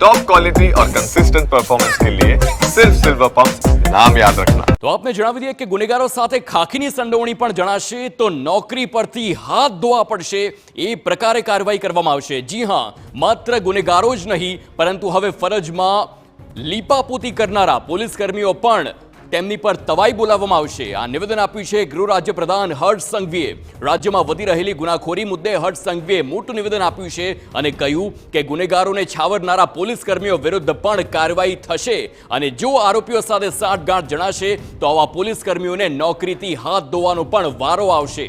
Top quality और consistent performance के लिए सिर्फ सिल्वर पंप नाम याद रखना। तो आपने જણાવી દઈએ કે ગુનેગારો સાથે ખાખીની સંડોવણી પણ જણાશે તો નોકરી પરથી હાથ ધોવા પડશે એ પ્રકારે કાર્યવાહી કરવામાં આવશે। જી હા, માત્ર ગુનેગારો જ નહીં પરંતુ હવે ફરજમાં લીપાપોતી કરનારા પોલીસ કર્મીઓ પણ તેમની પર તવાઈ બોલાવવામાં આવશે। આ નિવેદન આપ્યું છે ગૃહ રાજ્ય પ્રધાન હર્ષ સંઘવીએ। રાજ્યમાં વધી રહેલી ગુનાખોરી મુદ્દે હર્ષ સંઘવીએ મોટું નિવેદન આપ્યું છે અને કહ્યું કે ગુનેગારોને છાવરનારા પોલીસ કર્મીઓ વિરુદ્ધ પણ કાર્યવાહી થશે અને જો આરોપીઓ સાથે સાઠગાંઠ જણાશે તો આવા પોલીસ કર્મીઓને નોકરીથી હાથ ધોવાનો પણ વારો આવશે।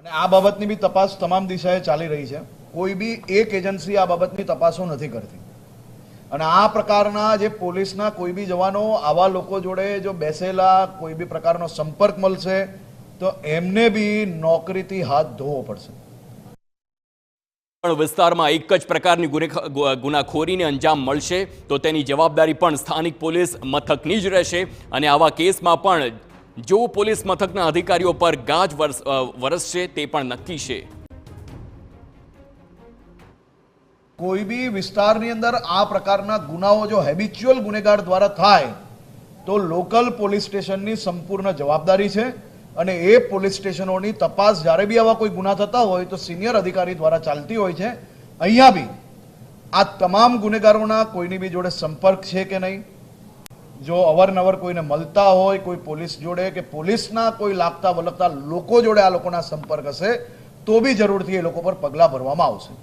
અને આ બાબતની બી તપાસ તમામ દિશાએ ચાલી રહી છે। કોઈ બી એક એજન્સી આ બાબતની તપાસો નથી કરતી અને આ પ્રકારના જે પોલીસના કોઈ બી જવાનો આવા લોકો જોડે જો બેસેલા કોઈ બી પ્રકારનો સંપર્ક મળશે તો એમને બી નોકરીથી હાથ ધોવો પડશે। પણ વિસ્તારમાં એક જ પ્રકારની ગુનાખોરીને અંજામ મળશે તો તેની જવાબદારી પણ સ્થાનિક પોલીસ મથકની જ રહેશે અને આવા કેસમાં પણ જો પોલીસ મથકના અધિકારીઓ પર ગાજ વરસશે તે પણ નક્કી છે। કોઈ બી વિસ્તારની અંદર આ પ્રકારના ગુનાઓ જો હેબિચ્યુઅલ ગુનેગાર દ્વારા થાય તો લોકલ પોલીસ સ્ટેશનની સંપૂર્ણ જવાબદારી છે અને એ પોલીસ સ્ટેશનોની તપાસ જ્યારે બી આવા કોઈ ગુના થતા હોય તો સિનિયર અધિકારી દ્વારા ચાલતી હોય છે। અહીંયા બી આ તમામ ગુનેગારોના કોઈની બી જોડે સંપર્ક છે કે નહીં, જો અવારનવાર કોઈને મળતા હોય કોઈ પોલીસ જોડે કે પોલીસના કોઈ લાગતા વળગતા લોકો જોડે આ લોકોના સંપર્ક હશે તો બી જરૂરથી એ લોકો પર પગલાં ભરવામાં આવશે।